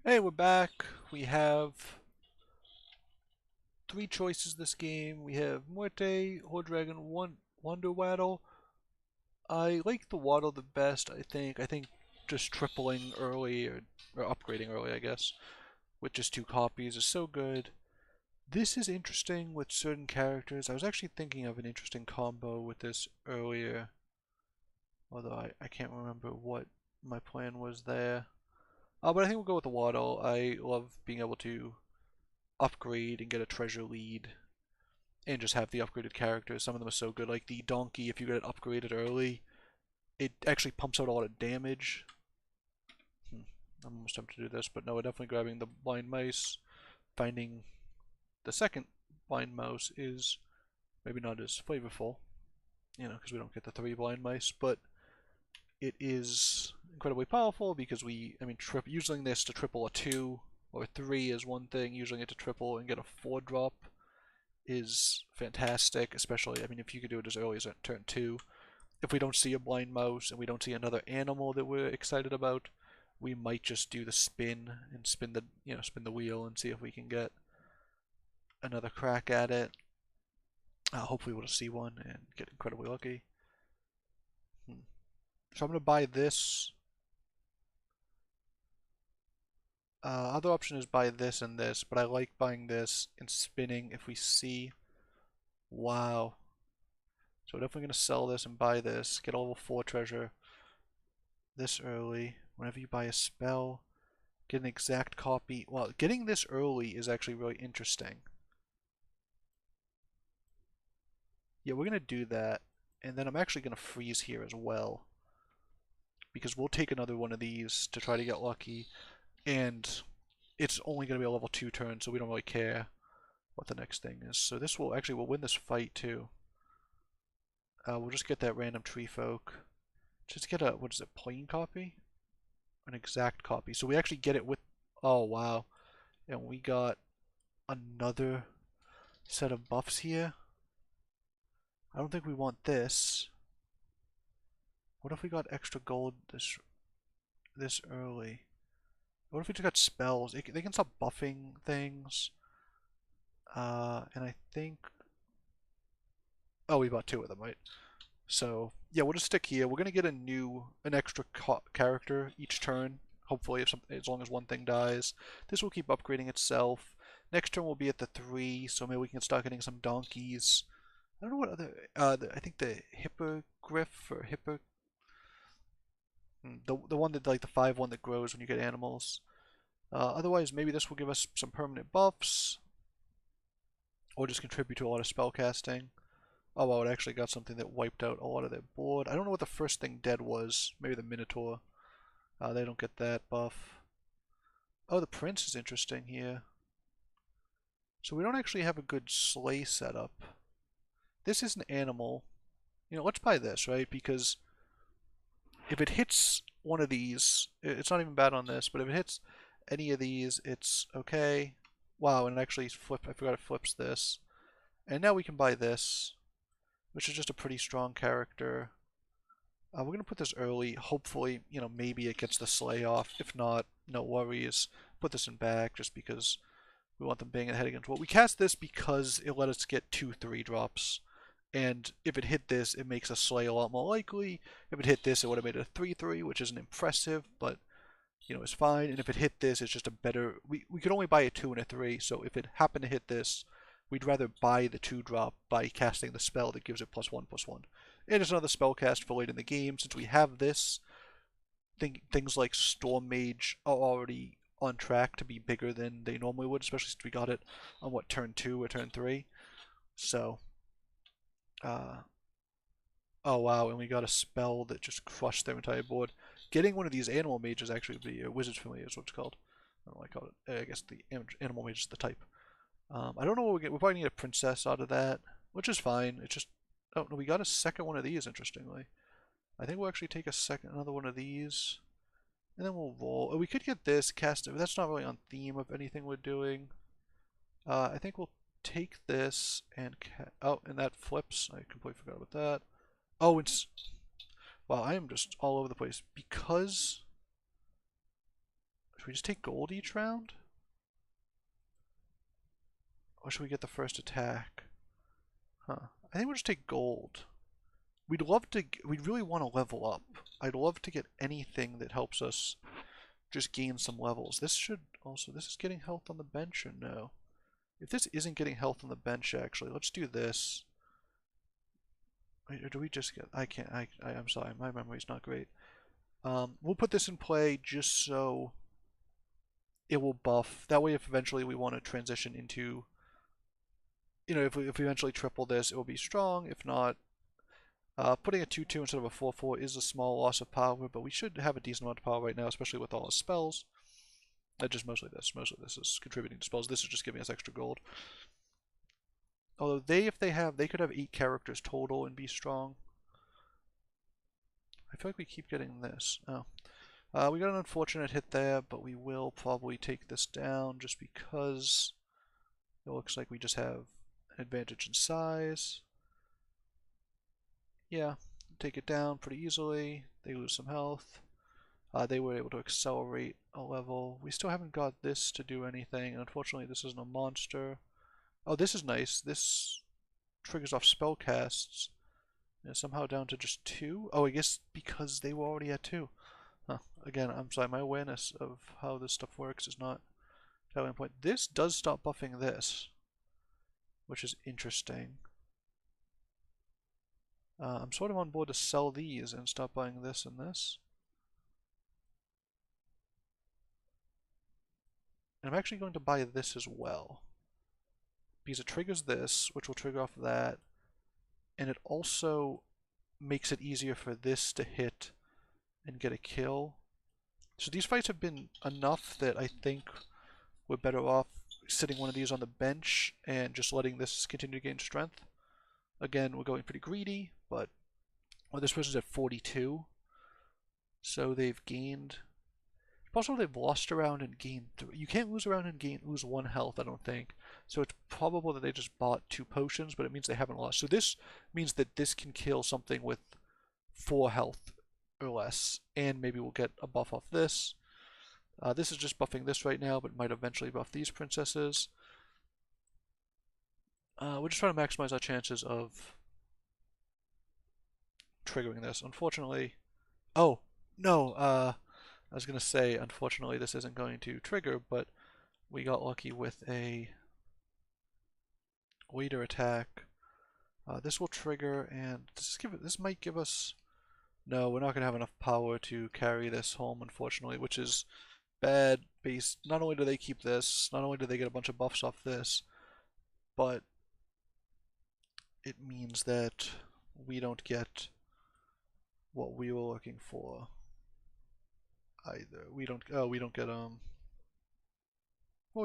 Hey, we're back. We have three choices this game. We have Muerte, Horde Dragon, Wonder Waddle. I like the Waddle the best, I think. I think just tripling early or upgrading early, I guess, with just two copies is so good. This is interesting with certain characters. I was actually thinking of an interesting combo with this earlier, although I can't remember what my plan was there. But I think we'll go with the Waddle. I love being able to upgrade and get a treasure lead and just have the upgraded characters. Some of them are so good. Like the donkey, if you get it upgraded early, it actually pumps out a lot of damage. I'm almost tempted to do this, but no, we're definitely grabbing the blind mice. Finding the second blind mouse is maybe not as flavorful, because we don't get the three blind mice, but it is incredibly powerful because using this to triple a 2 or 3 is one thing, using it to triple and get a 4 drop is fantastic, especially, if you could do it as early as at turn 2. If we don't see a blind mouse and we don't see another animal that we're excited about, we might just do the spin and spin the wheel and see if we can get another crack at it. Hopefully we'll see one and get incredibly lucky. So I'm going to buy this. Other option is buy this and this, but I like buying this and spinning if we see. Wow. So we're definitely going to sell this and buy this, get a level 4 treasure this early. Whenever you buy a spell, get an exact copy. Well, getting this early is actually really interesting. Yeah, we're going to do that. And then I'm actually going to freeze here as well, because we'll take another one of these to try to get lucky. And it's only going to be a level 2 turn, so we don't really care what the next thing is. So this will actually, we'll win this fight too. We'll just get that random tree folk. Just get a, what is it, plain copy? An exact copy. So we actually get it with, oh wow. And we got another set of buffs here. I don't think we want this. What if we got extra gold this early? What if we just got spells? They can stop buffing things. And I think, oh, we bought two of them, right? So yeah, we'll just stick here. We're gonna get an extra character each turn. Hopefully, as long as one thing dies, this will keep upgrading itself. Next turn will be at the 3, so maybe we can start getting some donkeys. I don't know what other. I think the hippogriff or the one that like the 5-1 that grows when you get animals. Otherwise, maybe this will give us some permanent buffs, or just contribute to a lot of spell casting. Oh wow, it actually got something that wiped out a lot of their board. I don't know what the first thing dead was. Maybe the Minotaur. They don't get that buff. Oh, the Prince is interesting here. So we don't actually have a good sleigh setup. This is an animal. Let's buy this, right? Because if it hits one of these, it's not even bad on this, but if it hits any of these, it's okay. Wow, and it actually I forgot it flips this. And now we can buy this, which is just a pretty strong character. We're going to put this early. Hopefully, maybe it gets the sleigh off. If not, no worries. Put this in back just because we want them banging ahead against what. We cast this because it let us get 2 3 drops. And if it hit this, it makes a sleigh a lot more likely. If it hit this, it would have made it a 3-3, which isn't impressive, but it's fine. And if it hit this, it's just a better. We could only buy a 2 and a 3, so if it happened to hit this, we'd rather buy the 2 drop by casting the spell that gives it +1/+1. And it's another spell cast for late in the game. Since we have this, things like Storm Mage are already on track to be bigger than they normally would, especially since we got it on turn 2 or turn 3. So, uh, oh wow, and we got a spell that just crushed their entire board. Getting one of these animal mages, actually, the wizard's familiar is what it's called. I don't know what I call it. I guess the animal mage is the type. I don't know what we get. We probably need a princess out of that, which is fine. It's just, oh no, we got a second one of these. Interestingly, I think we'll actually take another one of these, and then we'll roll. Oh, we could get this cast it, but that's not really on theme of anything we're doing. I think we'll take this and oh, and that flips. I completely forgot about that. Oh, it's wow. I am just all over the place because Should we just take gold each round? Or should we get the first attack? Huh. I think we'll just take gold. We'd really want to level up. I'd love to get anything that helps us just gain some levels. This is getting health on the bench or no? If this isn't getting health on the bench, actually, let's do this. Wait, or do we just get, I'm sorry, my memory's not great. We'll put this in play just so it will buff. That way if eventually we want to transition into, if we eventually triple this, it will be strong. If not, putting a 2-2 instead of a 4-4 is a small loss of power, but we should have a decent amount of power right now, especially with all the spells. Just mostly this. Mostly this is contributing to spells. This is just giving us extra gold. Although they could have 8 characters total and be strong. I feel like we keep getting this. Oh. We got an unfortunate hit there, but we will probably take this down just because it looks like we just have an advantage in size. Yeah, take it down pretty easily. They lose some health. They were able to accelerate a level. We still haven't got this to do anything, and unfortunately this isn't a monster. Oh, this is nice. This triggers off spell casts. And somehow down to just 2? Oh, I guess because they were already at 2. Huh. Again, I'm sorry, my awareness of how this stuff works is not entirely on point. This does stop buffing this, which is interesting. I'm sort of on board to sell these and stop buying this and this. And I'm actually going to buy this as well, because it triggers this, which will trigger off that, and it also makes it easier for this to hit and get a kill. So these fights have been enough that I think we're better off sitting one of these on the bench and just letting this continue to gain strength. Again, we're going pretty greedy, but this person's at 42, so they've gained. Also, they've lost a round and gained 3. You can't lose a round and lose 1 health, I don't think. So it's probable that they just bought 2 potions, but it means they haven't lost. So this means that this can kill something with 4 health or less, and maybe we'll get a buff off this. This is just buffing this right now, but might eventually buff these princesses. We're just trying to maximize our chances of triggering this. Unfortunately, oh no, I was going to say, unfortunately, this isn't going to trigger, but we got lucky with a waiter attack. This will trigger, and this might give us. No, we're not going to have enough power to carry this home, unfortunately, which is bad. Not only do they keep this, not only do they get a bunch of buffs off this, but it means that we don't get what we were looking for either. We don't get what are we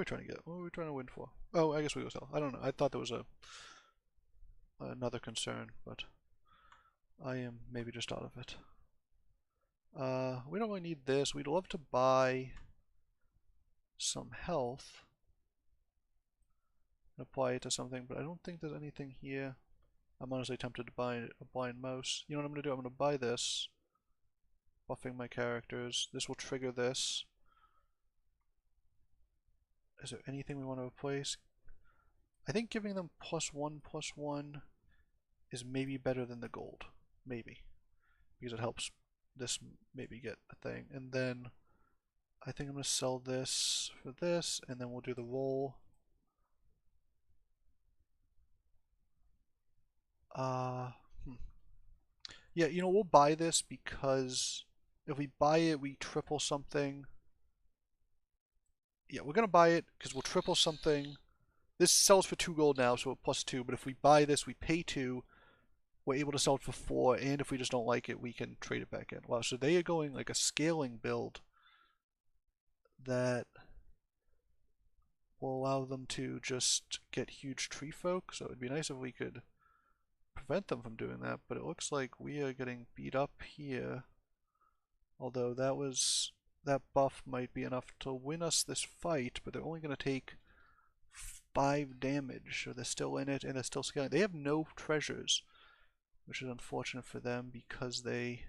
trying to get? What are we trying to win for? Oh, I guess we go sell. I don't know. I thought there was another concern, but I am maybe just out of it. We don't really need this. We'd love to buy some health and apply it to something, but I don't think there's anything here. I'm honestly tempted to buy a blind mouse. You know what I'm going to do? I'm going to buy this, buffing my characters. This will trigger this. Is there anything we want to replace? I think giving them +1/+1 is maybe better than the gold. Maybe. Because it helps this maybe get a thing. And then I think I'm going to sell this for this, and then we'll do the roll. Yeah, we'll buy this because if we buy it, we triple something. Yeah, we're going to buy it because we'll triple something. This sells for 2 gold now, so we're +2, but if we buy this, we pay 2. We're able to sell it for 4, and if we just don't like it, we can trade it back in. Wow, so they are going like a scaling build that will allow them to just get huge tree folk, so it'd be nice if we could prevent them from doing that, but it looks like we are getting beat up here. Although that buff might be enough to win us this fight, but they're only going to take 5 damage, so they're still in it and they're still scaling. They have no treasures, which is unfortunate for them because they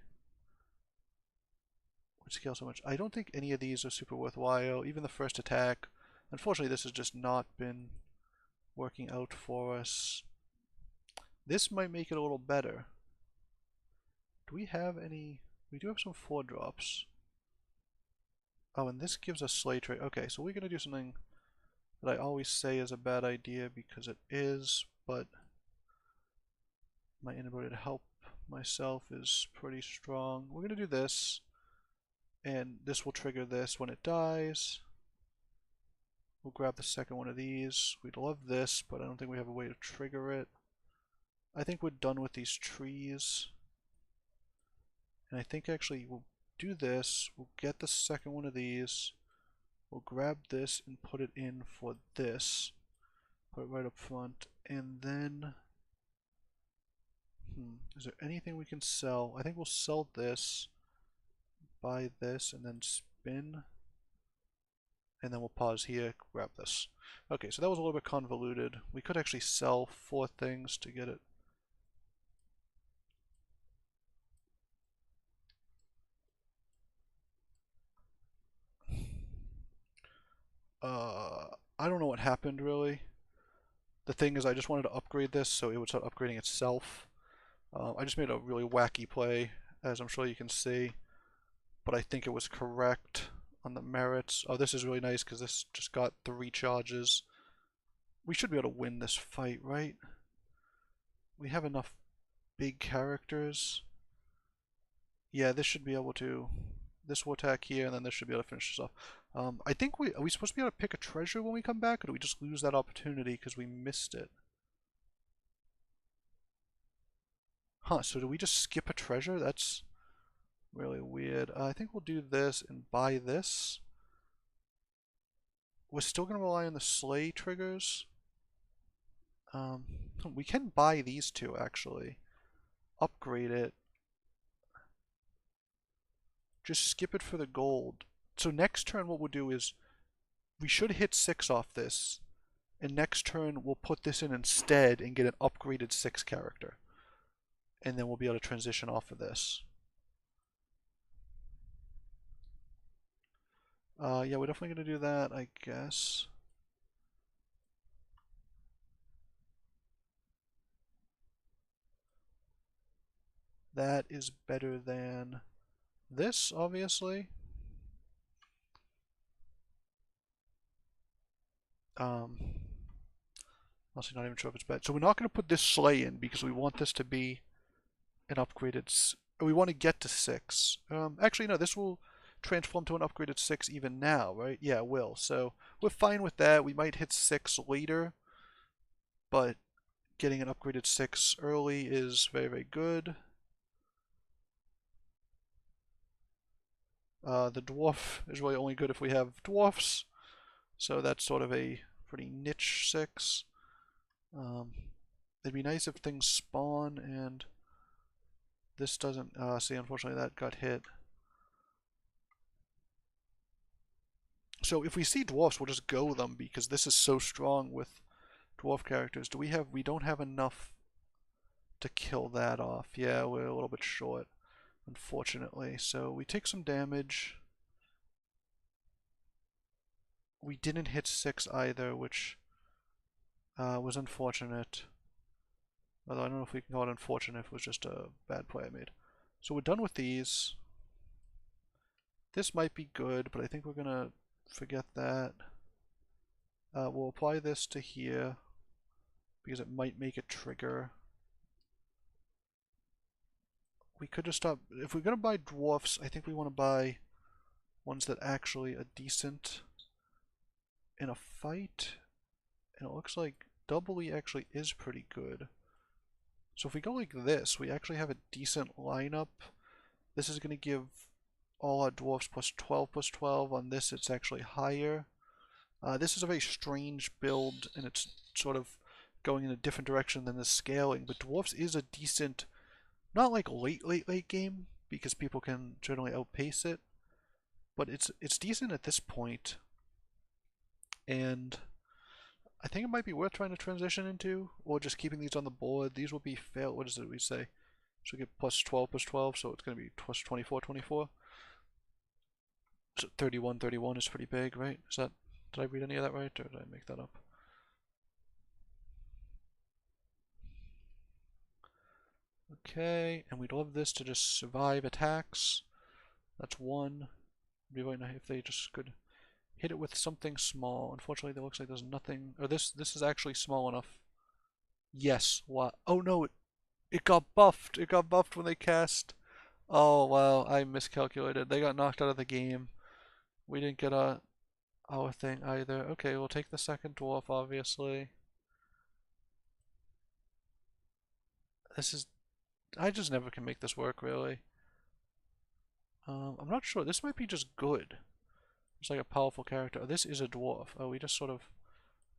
would scale so much. I don't think any of these are super worthwhile. Even the first attack. Unfortunately, this has just not been working out for us. This might make it a little better. Do we have any? We do have some 4-drops. Oh, and this gives us Slay Trade. Okay, so we're going to do something that I always say is a bad idea because it is, but my inability to help myself is pretty strong. We're going to do this, and this will trigger this when it dies. We'll grab the second one of these. We'd love this, but I don't think we have a way to trigger it. I think we're done with these trees. And I think actually we'll do this. We'll get the second one of these. We'll grab this and put it in for this. Put it right up front. And then... is there anything we can sell? I think we'll sell this. Buy this and then spin. And then we'll pause here, grab this. Okay, so that was a little bit convoluted. We could actually sell 4 things to get it. I don't know what happened really. The thing is I just wanted to upgrade this so it would start upgrading itself. I just made a really wacky play, as I'm sure you can see. But I think it was correct on the merits. Oh, this is really nice because this just got 3 charges. We should be able to win this fight, right? We have enough big characters. Yeah, this should be able to... This will attack here, and then this should be able to finish this off. I think are we supposed to be able to pick a treasure when we come back, or do we just lose that opportunity because we missed it? Huh, so do we just skip a treasure? That's really weird. I think we'll do this and buy this. We're still going to rely on the slay triggers. We can buy these 2, actually. Upgrade it. Just skip it for the gold. So next turn what we'll do is we should hit 6 off this, and next turn we'll put this in instead and get an upgraded 6 character. And then we'll be able to transition off of this. Yeah, we're definitely going to do that, I guess. That is better than this, obviously. Honestly, not even sure if it's bad. So we're not going to put this slay in because we want this to be an upgraded... We want to get to 6. Actually, no, this will transform to an upgraded 6 even now, right? Yeah, it will. So we're fine with that. We might hit 6 later, but getting an upgraded 6 early is very, very good. The dwarf is really only good if we have dwarfs, so that's sort of a pretty niche 6. It'd be nice if things spawn and this doesn't... see, unfortunately that got hit. So if we see dwarfs, we'll just go them because this is so strong with dwarf characters. Do we have... We don't have enough to kill that off. Yeah, we're a little bit short, unfortunately. So we take some damage. We didn't hit 6 either, which was unfortunate. Although I don't know if we can call it unfortunate if it was just a bad play I made. So we're done with these. This might be good, but I think we're going to forget that. We'll apply this to here because it might make it trigger. We could just stop. If we're going to buy dwarfs, I think we want to buy ones that actually are decent in a fight. And it looks like double E actually is pretty good. So if we go like this, we actually have a decent lineup. This is going to give all our dwarfs plus 12. On this, it's actually higher. This is a very strange build, and it's sort of going in a different direction than the scaling. But dwarfs is a decent, not like late game, because people can generally outpace it. But it's decent at this point. And I think it might be worth trying to transition into, or just keeping these on the board. These will be fail. What is it we say? So we get plus 12, so it's going to be plus 24. So 31, 31 is pretty big, right? Is that, did I read any of that right, or did I make that up? Okay, and we'd love this to just survive attacks. That's one. It'd be really nice if they just could hit it with something small. Unfortunately, it looks like there's nothing. Or this is actually small enough. Yes. What? Oh no! It got buffed. It got buffed when they cast. Oh wow! I miscalculated. They got knocked out of the game. We didn't get our thing either. Okay, we'll take the second dwarf. Obviously, this is. I just never can make this work really. I'm not sure. This might be just good. It's like a powerful character. Oh, this is a dwarf. Oh, we just sort of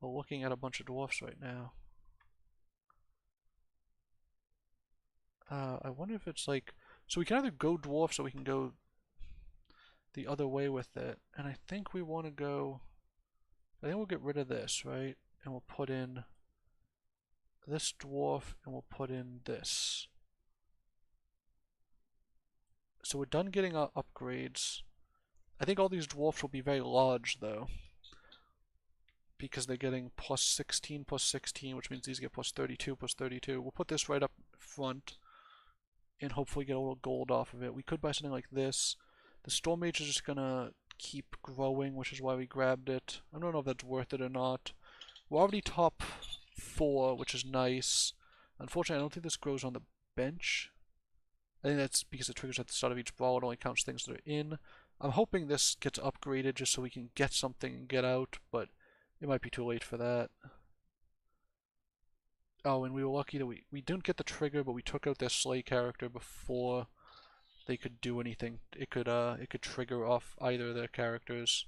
are looking at a bunch of dwarfs right now. I wonder if it's like... So we can either go dwarfs or we can go the other way with it. And I think we want to go... I think we'll get rid of this, right? And we'll put in this dwarf and we'll put in this. So we're done getting our upgrades. I think all these dwarfs will be very large though, because they're getting plus 16 plus 16, which means these get plus 32 plus 32. We'll put this right up front and hopefully get a little gold off of it. We could buy something like this. The Storm Mage is just gonna keep growing, which is why we grabbed it. I don't know if that's worth it or not. We're already top 4, which is nice. Unfortunately, I don't think this grows on the bench. I think that's because it triggers at the start of each brawl. It only counts things that are in. I'm hoping this gets upgraded just so we can get something and get out, but it might be too late for that. Oh, and we were lucky that we didn't get the trigger, but we took out their Slay character before they could do anything. It could trigger off either of their characters,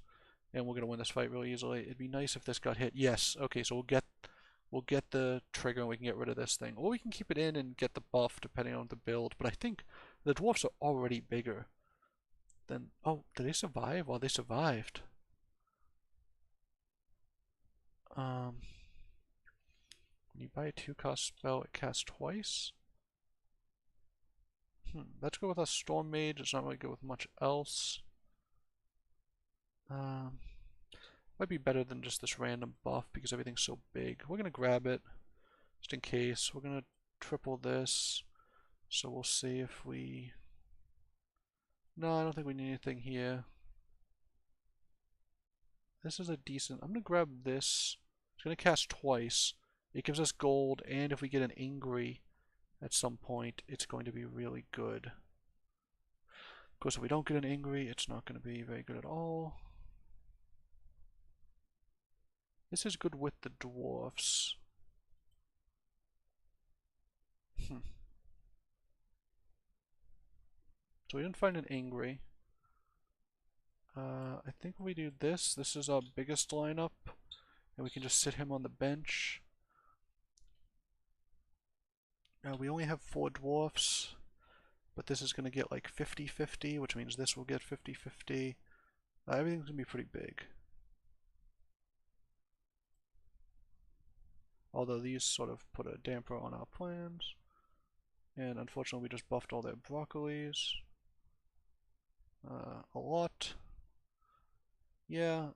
and we're gonna win this fight really easily. It'd be nice if this got hit. Yes. Okay, so we'll get the trigger and we can get rid of this thing, or we can keep it in and get the buff depending on the build. But I think the dwarfs are already bigger than. Oh, did they survive? Well, they survived. When you buy a 2-cost spell, it casts twice. Let's go with a Storm Mage. It's not really good with much else. Might be better than just this random buff because everything's so big. We're gonna grab it just in case. We're gonna triple this. So we'll see if we... No, I don't think we need anything here. This is a decent... I'm gonna grab this. It's gonna cast twice. It gives us gold, and if we get an Angry at some point, it's going to be really good. Of course, if we don't get an Angry, it's not going to be very good at all. This is good with the dwarfs. So we didn't find an Angry. I think we do this. This is our biggest lineup, and we can just sit him on the bench. We only have 4 dwarfs, but this is going to get like 50-50, which means this will get 50-50. Everything's going to be pretty big. Although these sort of put a damper on our plans. And unfortunately we just buffed all their broccolis. A lot. Yeah,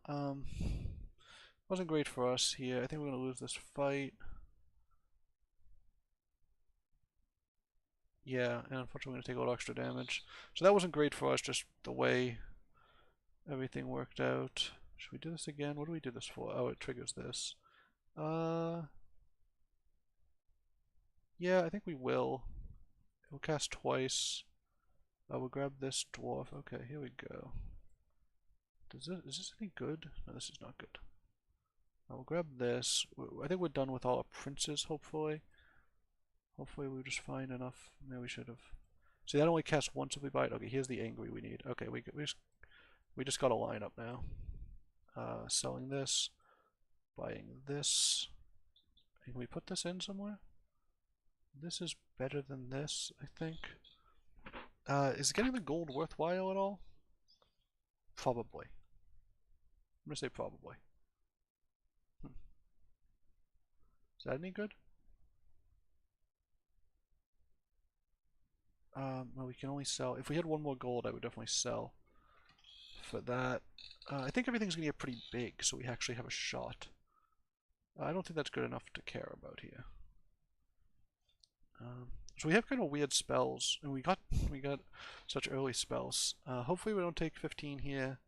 wasn't great for us here. I think we're going to lose this fight. Yeah, and unfortunately we're going to take a little extra damage. So that wasn't great for us, just the way everything worked out. Should we do this again? What do we do this for? Oh, it triggers this. Yeah, I think we will. We'll cast twice. We'll grab this dwarf. Okay, here we go. Is this any good? No, this is not good. We'll grab this. I think we're done with all our princes, hopefully. Hopefully we just find enough. Maybe we should have. See, that only casts once if we buy it. Okay, here's the Angry we need. Okay, we just got a lineup now. Selling this, buying this. Can we put this in somewhere? This is better than this, I think. Is getting the gold worthwhile at all? Probably. I'm gonna say probably. Is that any good? Well, we can only sell. If we had 1 more gold, I would definitely sell for that. I think everything's going to get pretty big, so we actually have a shot. I don't think that's good enough to care about here. So we have kind of weird spells, and we got such early spells. Hopefully we don't take 15 here,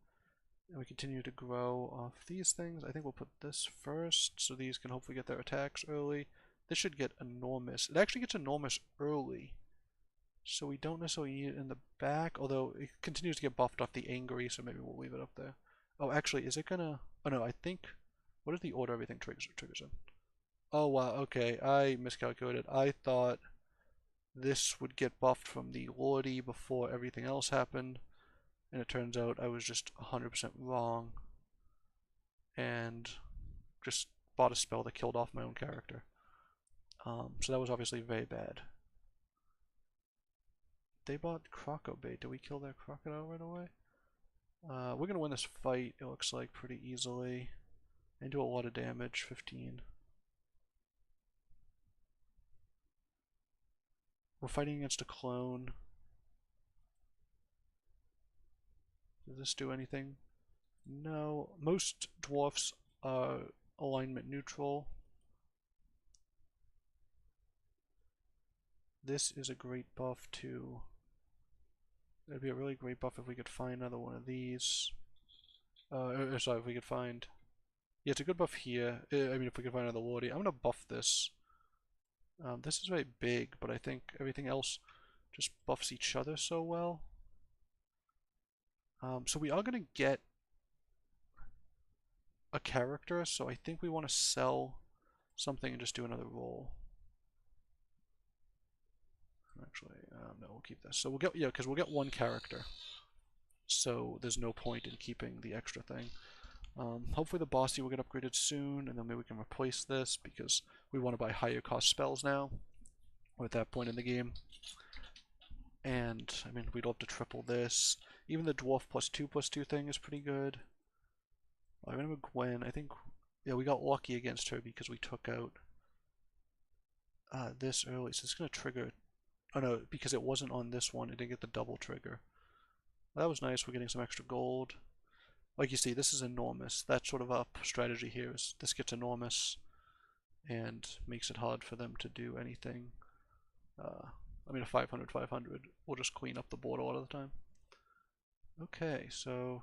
and we continue to grow off these things. I think we'll put this first, so these can hopefully get their attacks early. This should get enormous. It actually gets enormous early, so we don't necessarily need it in the back, although it continues to get buffed off the angry, so maybe we'll leave it up there. Oh, actually, is it gonna... Oh no, I think... What is the order everything triggers in? Oh wow, okay, I miscalculated. I thought this would get buffed from the Lordy before everything else happened, and it turns out I was just 100% wrong, and just bought a spell that killed off my own character. So that was obviously very bad. They bought Croco Bait. Did we kill that crocodile right away? We're gonna win this fight, it looks like, pretty easily. And do a lot of damage, 15. We're fighting against a clone. Does this do anything? No. Most dwarfs are alignment neutral. This is a great buff too. That'd be a really great buff if we could find another one of these. Sorry, if we could find... Yeah, it's a good buff here. I mean, if we could find another Lordy. I'm gonna buff this. This is very big, but I think everything else just buffs each other so well. So we are gonna get a character, so I think we want to sell something and just do another roll. Actually, no, we'll keep this. So we'll get, yeah, because we'll get one character. So there's no point in keeping the extra thing. Hopefully the bossy will get upgraded soon, and then maybe we can replace this because we want to buy higher cost spells now. We're at that point in the game. And, I mean, we'd love to triple this. Even the dwarf +2/+2 thing is pretty good. I remember Gwen, I think, yeah, we got lucky against her because we took out this early, so it's going to trigger... Oh no, because it wasn't on this one, it didn't get the double trigger. That was nice, we're getting some extra gold. Like you see, this is enormous. That sort of up strategy here is this gets enormous and makes it hard for them to do anything. I mean, a 500/500 will just clean up the board a lot of the time. Okay, so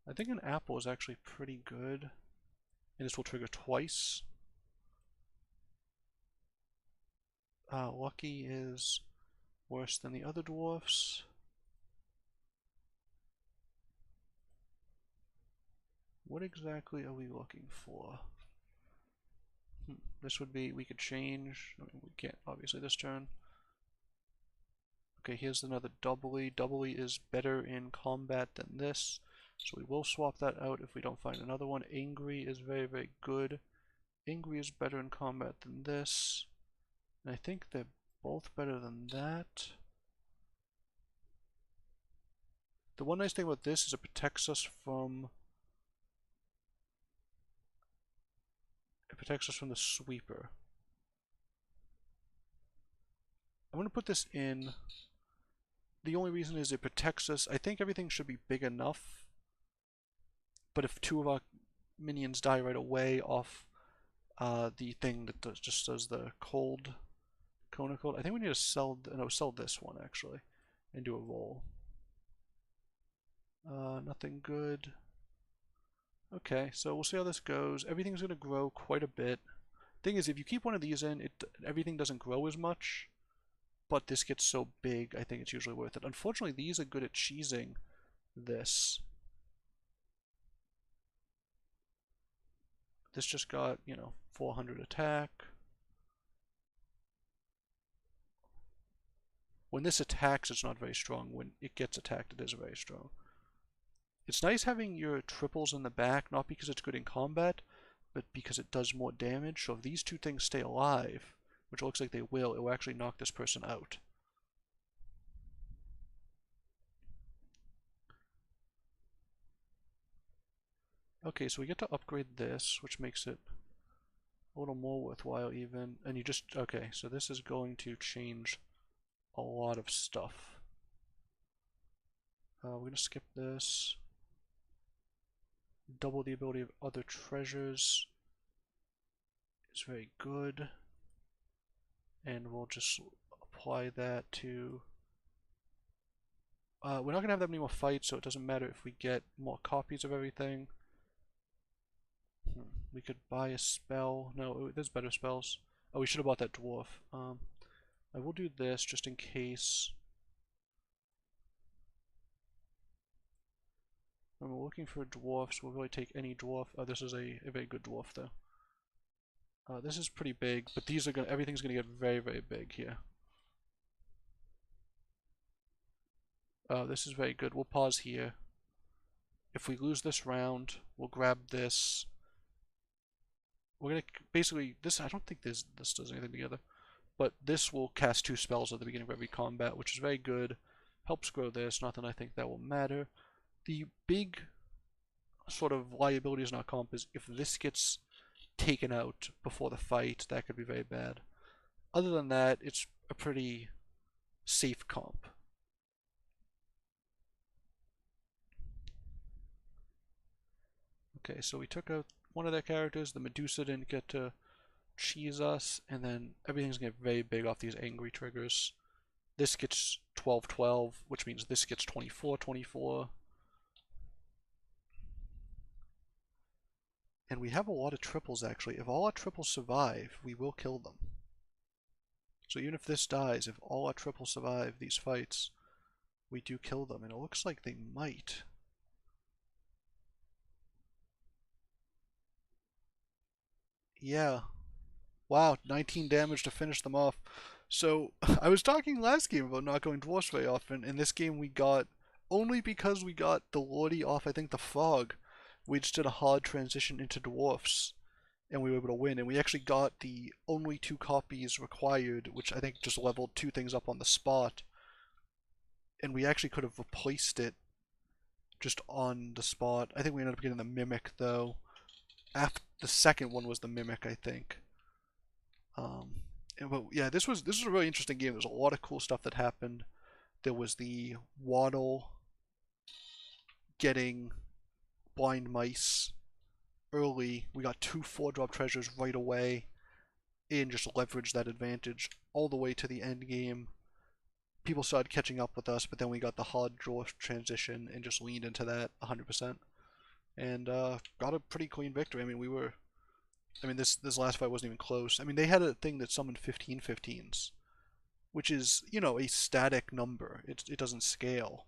I think an apple is actually pretty good, and this will trigger twice. Lucky is worse than the other dwarfs. What exactly are we looking for? This would be, we could change, I mean, we can't obviously this turn. Okay, here's another doubly. Doubly is better in combat than this, so we will swap that out if we don't find another one. Angry is very, very good. Angry is better in combat than this, and I think they're both better than that. The one nice thing about this is it protects us from the sweeper. I'm going to put this in. The only reason is it protects us. I think everything should be big enough, but if two of our minions die right away off the thing that just does the cold conical, I think we need to sell this one actually and do a roll. Nothing good. Okay, so we'll see how this goes. Everything's going to grow quite a bit. Thing is, if you keep one of these in, everything doesn't grow as much, but this gets so big, I think it's usually worth it. Unfortunately, these are good at cheesing this. This just got, 400 attack. When this attacks, it's not very strong. When it gets attacked, it is very strong. It's nice having your triples in the back, not because it's good in combat, but because it does more damage. So if these two things stay alive, which looks like they will, it will actually knock this person out. Okay, so we get to upgrade this, which makes it a little more worthwhile even. And you just, okay, so this is going to change a lot of stuff. We're gonna skip this. Double the ability of other treasures is very good. And we'll just apply that to... we're not gonna have that many more fights, so it doesn't matter if we get more copies of everything. We could buy a spell. No, there's better spells. Oh, we should have bought that dwarf. I will do this just in case. When we're looking for dwarfs, we'll really take any dwarf. Oh, this is a very good dwarf though. This is pretty big, but these are everything's gonna get very, very big here. This is very good. We'll pause here. If we lose this round, we'll grab this. We're gonna basically this. I don't think this does anything together, but this will cast 2 spells at the beginning of every combat, which is very good. Helps grow this. Not that I think that will matter. The big sort of liabilities in our comp is if this gets taken out before the fight, that could be very bad. Other than that, it's a pretty safe comp. Okay, so we took out one of their characters. The Medusa didn't get to cheese us, and then everything's gonna get very big off these angry triggers. This gets 12-12, which means this gets 24-24. And we have a lot of triples actually. If all our triples survive, we will kill them. So even if this dies, if all our triples survive these fights, we do kill them. And it looks like they might. Yeah. Wow, 19 damage to finish them off. So, I was talking last game about not going dwarfs very often. In this game we got, only because we got the Lordy off, I think, the frog, we just did a hard transition into dwarfs, and we were able to win. And we actually got the only 2 copies required, which I think just leveled 2 things up on the spot. And we actually could have replaced it just on the spot. I think we ended up getting the Mimic, though. After the second one was the Mimic, I think. But yeah, this was a really interesting game. There's a lot of cool stuff that happened. There was the Waddle getting blind mice early. We got 2 4-drop treasures right away and just leveraged that advantage all the way to the end game. People started catching up with us, but then we got the hard dwarf transition and just leaned into that 100%. And got a pretty clean victory. I mean, this last fight wasn't even close. I mean, they had a thing that summoned 15 15s, which is, you know, a static number. It doesn't scale.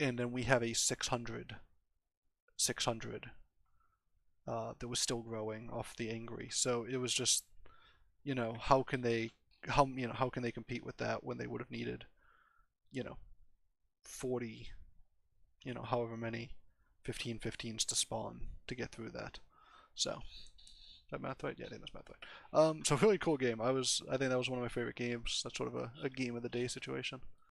And then we have a 600 that was still growing off the angry. So it was just, you know, how can they compete with that when they would have needed, you know, 40, you know, however many 15 15s to spawn to get through that. So is that math right? Yeah, I think that's math right. So really cool game. I think that was one of my favorite games. That's sort of a game of the day situation.